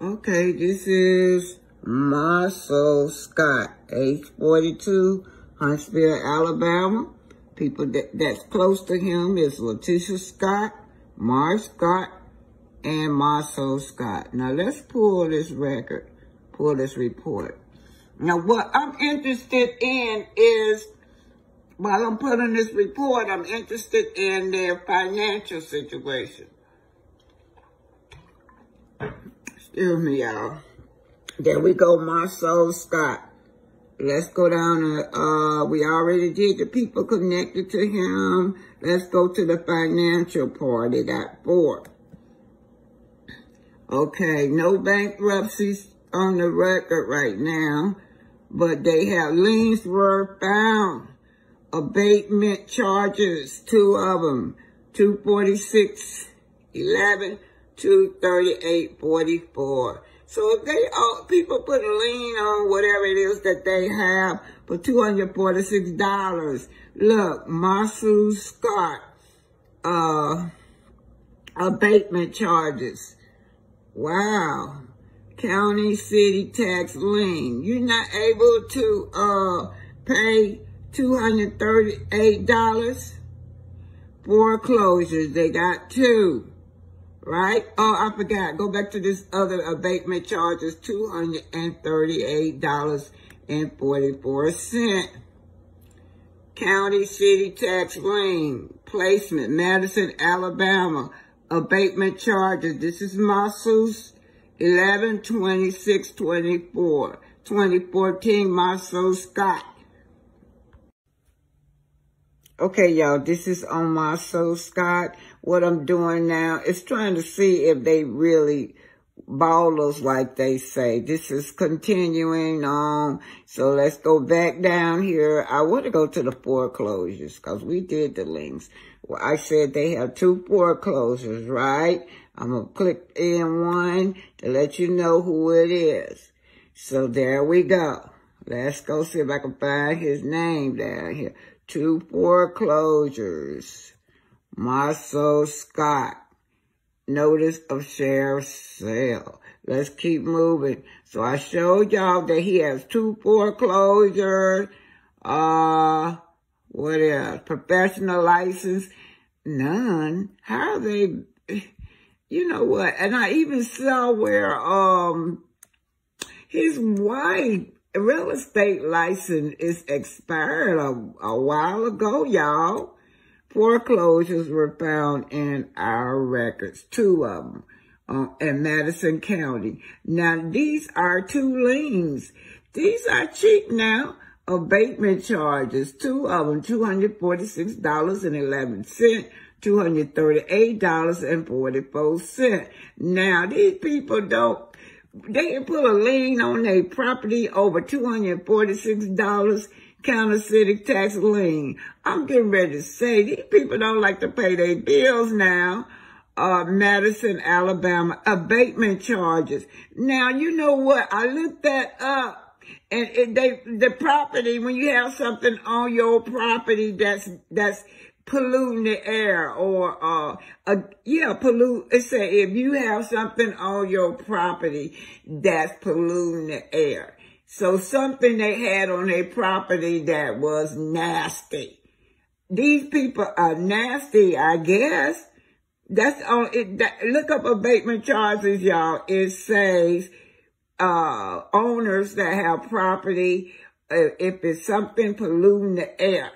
Okay, this is Marsau Scott, age 42, Huntsville, Alabama. People that's close to him is Tisha Scott, Mar Scott, and Marsau Scott. Now let's pull this record, pull this report. Now what I'm interested in is, while I'm putting this report, I'm interested in their financial situation. Excuse me, y'all. There we go, Marsau Scott. Let's go down to, we already did the people connected to him. Let's go to the financial part. They got 4. Okay, no bankruptcies on the record right now, but they have liens were found. Abatement charges, 2 of them, 246.11, 238.44. So if they people put a lien on whatever it is that they have for $246. Look, Marsau Scott, abatement charges. Wow. County city tax lien. You're not able to pay $238. Foreclosures, they got 2. Right? Oh, I forgot. Go back to this other abatement charges, $238.44. County city tax lien placement, Madison, Alabama. Abatement charges. This is Marsau 11/26/24. 2014, Marsau Scott. Okay, y'all, this is on Marsau Scott. What I'm doing now is trying to see if they really ballers like they say. This is continuing on. So let's go back down here. I want to go to the foreclosures because we did the links. Well, I said they have 2 foreclosures, right? I'm going to click in one to let you know who it is. So there we go. Let's go see if I can find his name down here. 2 foreclosures. Marsau Scott. Notice of share sale. Let's keep moving. So I showed y'all that he has 2 foreclosures. What else? Professional license. None. How are they? You know what? And I even saw where, his wife, real estate license is expired a while ago, y'all. Foreclosures were found in our records, 2 of them, in Madison County. Now, these are 2 liens. These are cheap now. Abatement charges, 2 of them, $246.11, $238.44. Now, these people they can put a lien on their property over $246, county city tax lien. I'm getting ready to say, these people don't like to pay their bills now. Madison, Alabama, abatement charges. Now, you know what? I looked that up. And the property, when you have something on your property that's polluting the air or, pollute. It say if you have something on your property that's polluting the air. So something they had on their property that was nasty. These people are nasty, I guess. That's on it. Look up abatement charges, y'all. It says, owners that have property, if it's something polluting the air,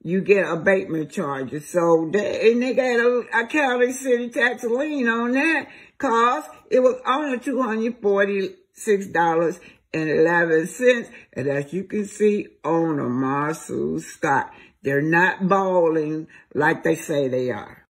you get abatement charges. So they got a county city tax lien on that, cause it was only $246.11. And as you can see, owner Marsau Scott, they're not balling like they say they are.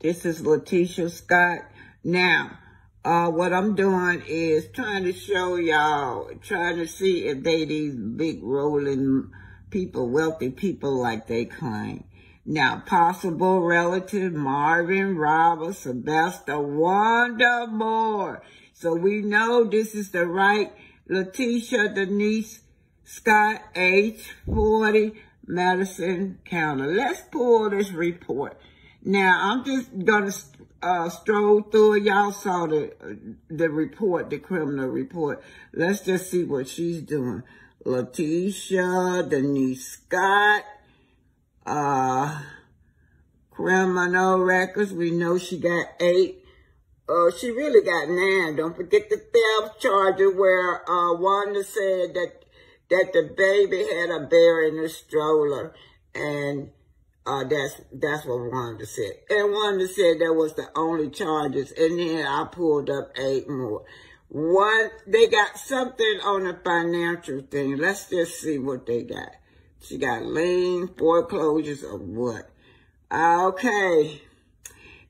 This is Tisha Scott. Now, what I'm doing is trying to show y'all, trying to see if they these big rolling people, wealthy people like they claim. Now, possible relative Marvin, Robert, Sylvester, Wanda Moore. So we know this is the right Letitia Denise Scott, age 40, Madison County. Let's pull this report. Now, I'm just going to stroll through it. Y'all saw the report, the criminal report. Let's just see what she's doing. Letitia, Denise Scott, criminal records. We know she got 8. She really got 9. Don't forget the theft charges where Wanda said that the baby had a bear in the stroller, and that's what Wanda said. And Wanda said that was the only charges, and then I pulled up 8 more. They got something on the financial thing. Let's just see what they got. She got lien, foreclosures, or what? Okay.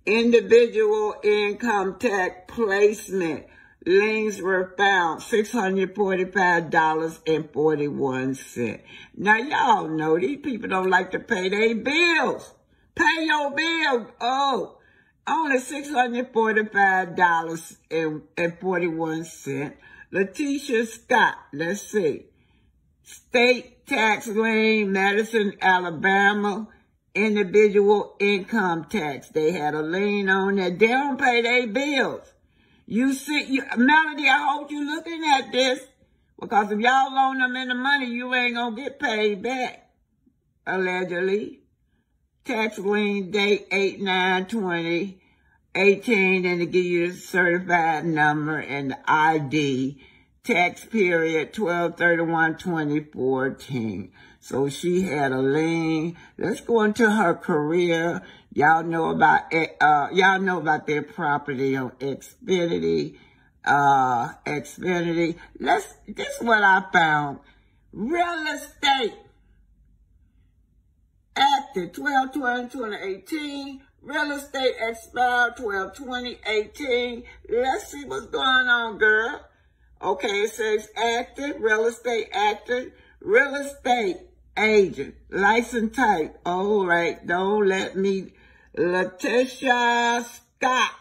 Individual income tax placement. Liens were found, $645.41. Now, y'all know these people don't like to pay their bills. Pay your bills. Oh, only $645.41. Letitia Scott, let's see. State tax lien, Madison, Alabama. Individual income tax. They had a lien on that. They don't pay their bills. Melody, I hope you looking at this, because if y'all loan them in the money, you ain't gonna get paid back, allegedly. Tax lien date 8/9/2018, and to give you the certified number and the ID. Tax period 12/31/2014. So she had a lien. Let's go into her career. Y'all know about their property on Xfinity. This is what I found. Real estate acted 12/20/2018. Real estate expired 12/20/18. Let's see what's going on, girl. Okay, it says active, real estate active, real estate agent, license type. All right, don't let me. Letitia Scott.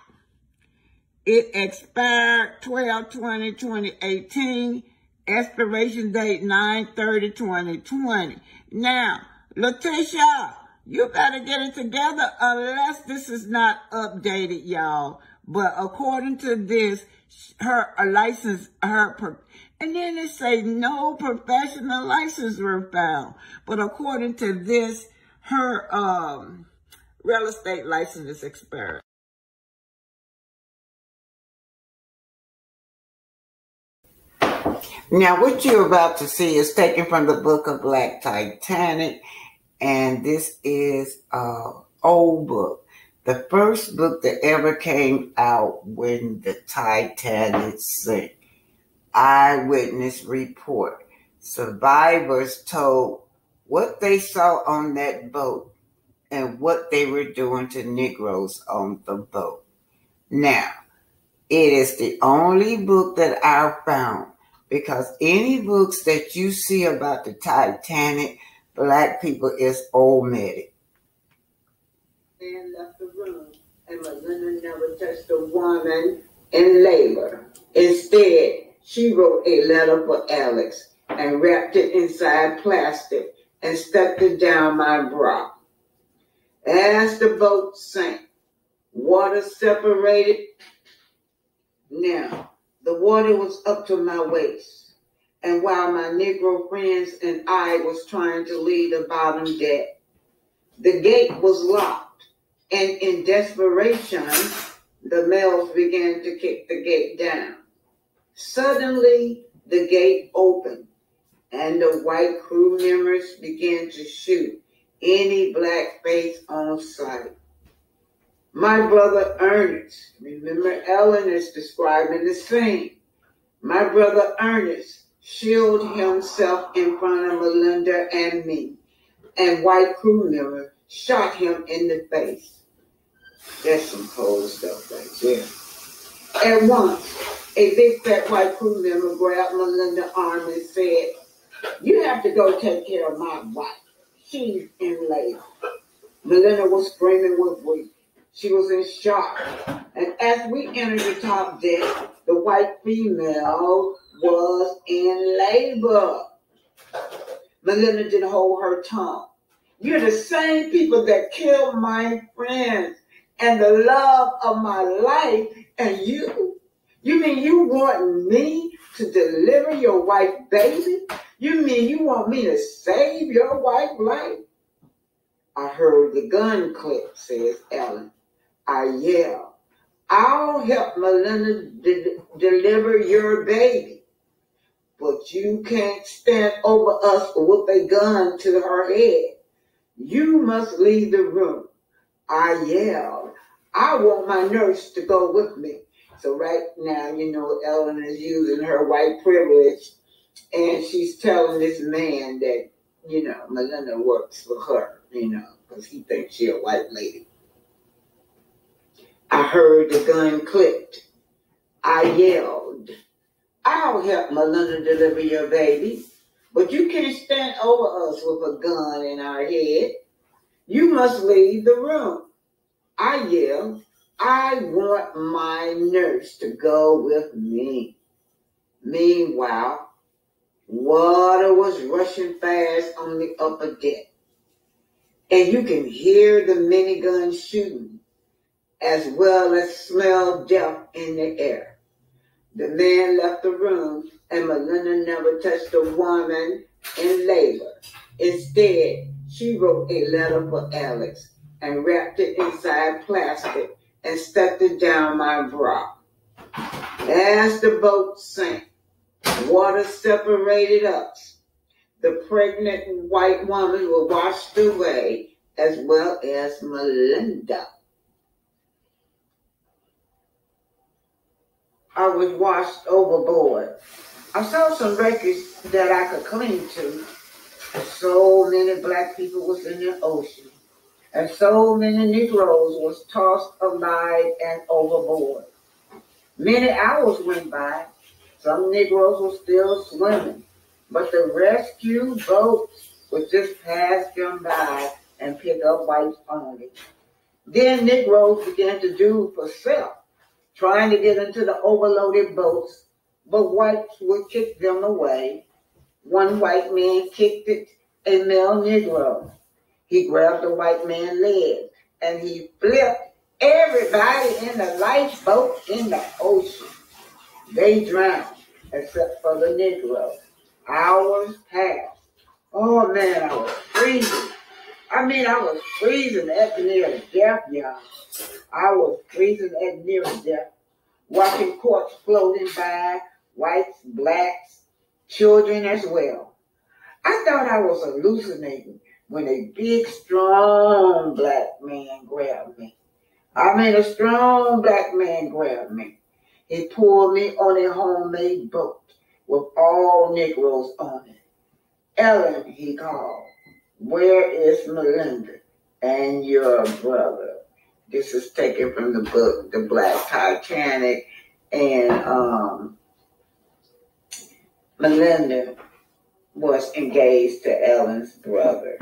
It expired 12/20/2018. Expiration date 9/30/2020. Now, Letitia, you better get it together unless this is not updated, y'all. But according to this, her license, and then they say no professional license were found. But according to this, her real estate license is expired. Now, what you're about to see is taken from the book of Black Titanic, and this is an old book. The first book that ever came out when the Titanic sank. Eyewitness report. Survivors told what they saw on that boat and what they were doing to Negroes on the boat. Now, it is the only book that I found, because any books that you see about the Titanic, black people is omitted. Man left the room, and Melinda never touched a woman in labor. Instead, she wrote a letter for Alex and wrapped it inside plastic and stuck it down my bra. As the boat sank, water separated. Now, the water was up to my waist, and while my Negro friends and I was trying to leave the bottom deck, the gate was locked. And in desperation, the males began to kick the gate down. Suddenly, the gate opened, and the white crew members began to shoot any black face on sight. My brother Ernest, remember Ellen is describing the scene. My brother Ernest shielded himself in front of Melinda and me, and white crew member shot him in the face. That's some cold stuff right there. At once, a big fat white crew member grabbed Melinda's arm and said, "You have to go take care of my wife. She's in labor." Melinda was screaming with grief. She was in shock. And as we entered the top deck, the white female was in labor. Melinda didn't hold her tongue. You're the same people that killed my friends and the love of my life. And you mean you want me to deliver your white baby? You mean you want me to save your white life? I heard the gun click, says Ellen. I yelled, I'll help Melinda deliver your baby. But you can't stand over us with a gun to her head. You must leave the room. I yelled, I want my nurse to go with me. So right now, Ellen is using her white privilege, and she's telling this man that, Melinda works for her, because he thinks she's a white lady. I heard the gun clicked. I yelled, I'll help Melinda deliver your baby, but you can't stand over us with a gun in our head. You must leave the room. I yelled, I want my nurse to go with me. Meanwhile, water was rushing fast on the upper deck, and you can hear the minigun shooting, as well as smell death in the air. The man left the room, and Melinda never touched a woman in labor. Instead, she wrote a letter for Alex and wrapped it inside plastic and stuck it down my bra. As the boat sank, water separated us. The pregnant white woman was washed away, as well as Melinda. I was washed overboard. I saw some wreckage that I could cling to. So many black people was in the ocean, and so many Negroes was tossed alive and overboard. Many hours went by. Some Negroes were still swimming, but the rescue boats would just pass them by and pick up whites only. Then Negroes began to do for self, trying to get into the overloaded boats, but whites would kick them away. One white man kicked a male Negro. He grabbed the white man's leg, and he flipped everybody in the lifeboat in the ocean. They drowned, except for the Negro. Hours passed. Oh, man, I was freezing. I was freezing at near death, y'all. I was freezing at near death, watching corpses floating by, whites, blacks, children as well. I thought I was hallucinating when a big, strong black man grabbed me. A strong black man grabbed me. He pulled me on a homemade boat with all Negroes on it. Ellen, he called, where is Melinda and your brother? This is taken from the book, The Black Titanic, and Melinda was engaged to Ellen's brother.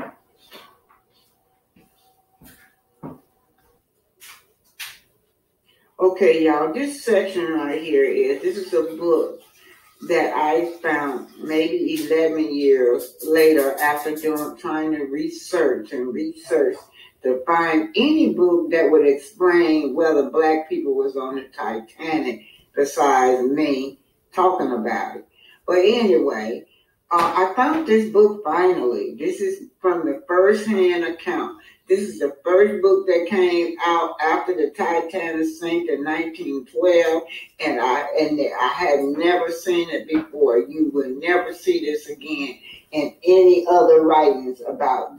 Okay, y'all, this section right here this is a book that I found maybe 11 years later after trying to research to find any book that would explain whether black people was on the Titanic besides me talking about it. But anyway, I found this book finally. This is from the first-hand account. This is the first book that came out after the Titanic sank in 1912, and I had never seen it before. You will never see this again in any other writings about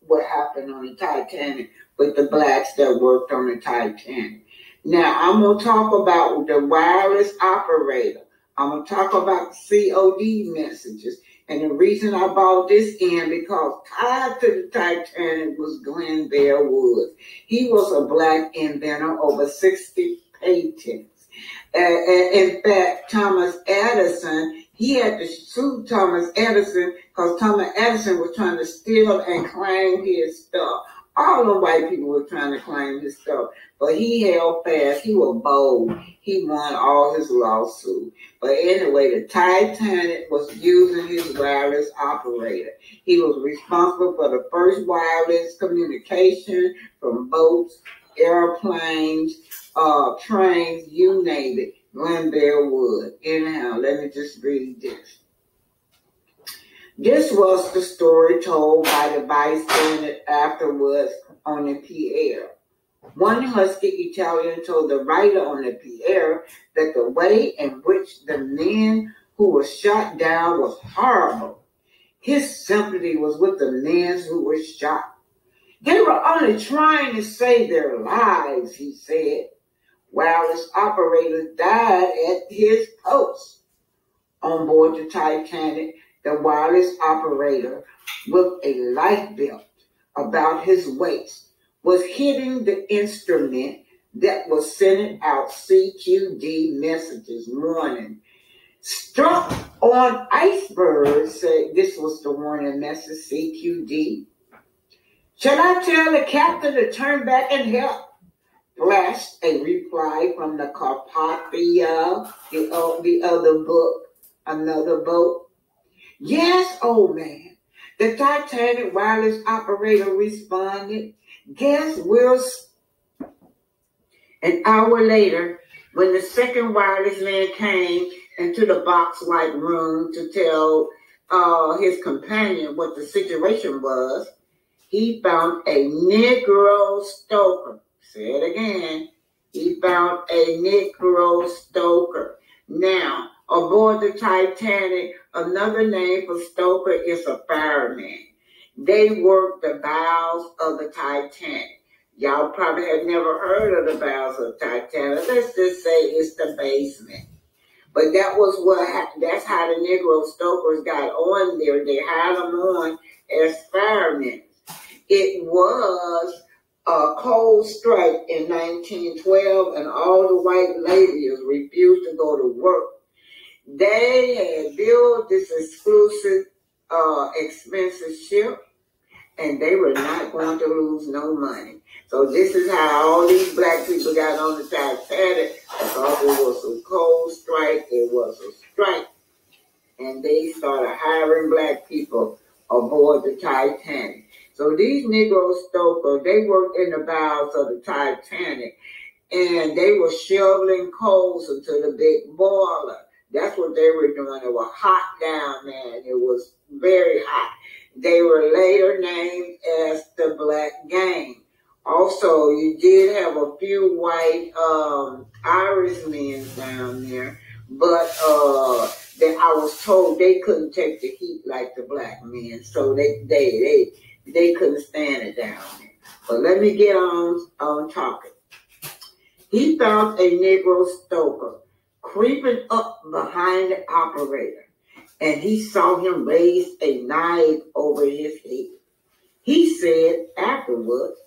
what happened on the Titanic with the blacks that worked on the Titanic. Now, I'm going to talk about the wireless operator. I'm going to talk about COD messages. And the reason I brought this in, because tied to the Titanic was Glenn Bear Woods. He was a black inventor, over 60 patents. In fact, Thomas Edison, he had to sue Thomas Edison because Thomas Edison was trying to steal and claim his stuff. All the white people were trying to claim his stuff, but he held fast. He was bold. He won all his lawsuits. But anyway, the Titanic was using his wireless operator. He was responsible for the first wireless communication from boats, airplanes, trains, you name it. Glenville Wood. Anyhow, let me just read this. This was the story told by the bystander afterwards on the pier. One husky Italian told the writer on the pier that the way in which the men who were shot down was horrible. His sympathy was with the men who were shot. They were only trying to save their lives, he said. Wireless operators died at his post. On board the Titanic, the wireless operator with a life belt about his waist was hitting the instrument that was sending out CQD messages warning. Struck on icebergs, said this was the warning message, CQD. Shall I tell the captain to turn back and help? Flashed a reply from the Carpathia, the other boat, another boat. Yes, old man. The Titanic wireless operator responded. Guess we'll... An hour later, when the second wireless man came into the box-like room to tell his companion what the situation was, he found a Negro stoker. Say it again. He found a Negro stoker. Now, aboard the Titanic, another name for stoker is a fireman. They work the bows of the Titanic. Y'all probably have never heard of the bows of the Titanic. Let's just say it's the basement. But that was that's how the Negro stokers got on there. They had them on as firemen. It was a cold strike in 1912, and all the white ladies refused to go to work. They had built this exclusive, expensive ship, and they were not going to lose no money. So this is how all these black people got on the Titanic, because it was a cold strike. It was a strike, and they started hiring black people aboard the Titanic. So these Negro stokers, they worked in the bows of the Titanic, and they were shoveling coals into the big boiler. That's what they were doing. It was hot down there, and it was very hot. They were later named as the Black Gang. Also, you did have a few white Irish men down there, but I was told they couldn't take the heat like the black men, so they couldn't stand it down there. But let me get on talking. He found a Negro stoker creeping up behind the operator, and he saw him raise a knife over his head. He said afterwards,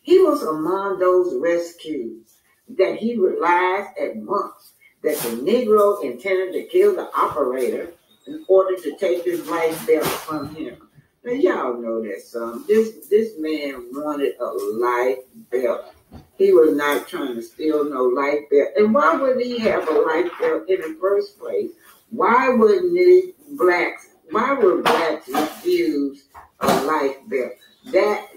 he was among those rescued, that he realized at once that the Negro intended to kill the operator in order to take his life belt from him. Now, y'all know that song. This man wanted a life belt. He was not trying to steal no life belt. And why would he have a life belt in the first place? Why would blacks refuse a life belt? That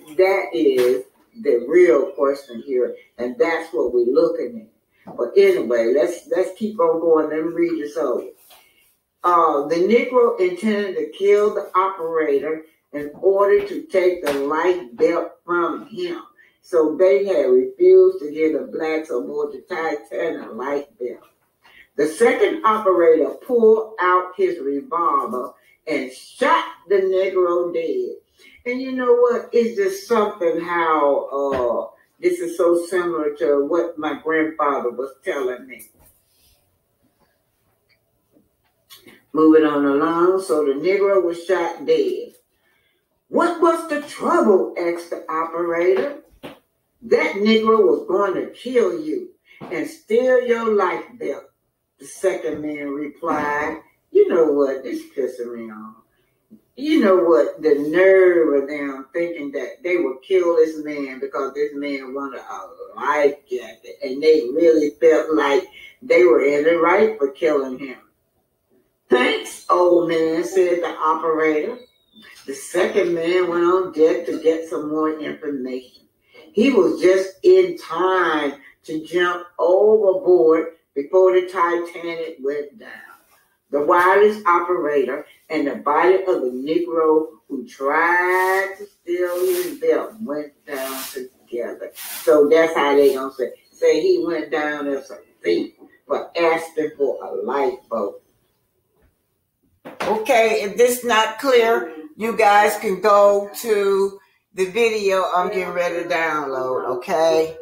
is the real question here, and that's what we're looking at. But anyway, let's keep on going. Let me read this over. The Negro intended to kill the operator in order to take the life belt from him. So they had refused to give the blacks aboard the Titanic life belt. The second operator pulled out his revolver and shot the Negro dead. And you know what? It's just something how this is so similar to what my grandfather was telling me. Moving on along, so the Negro was shot dead. What was the trouble? Asked the operator. That Negro was going to kill you and steal your life belt. The second man replied, you know what? This pissing me off. You know what? The nerve of them thinking that they would kill this man because this man wanted a life jacket, and they really felt like they were in the right for killing him. Thanks, old man, said the operator. The second man went on deck to get some more information. He was just in time to jump overboard before the Titanic went down. The wireless operator and the body of the Negro who tried to steal his belt went down together. So that's how they gonna say he went down as a thief for asking for a lifeboat. Okay, if this is not clear, you guys can go to the video I'm getting ready to download, okay?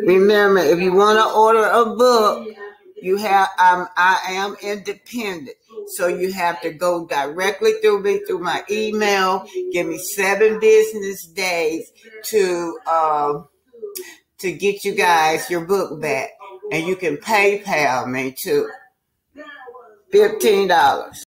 Remember, if you want to order a book, I am independent, so you have to go directly through me through my email. Give me 7 business days to get you guys your book back, and you can PayPal me too. $15.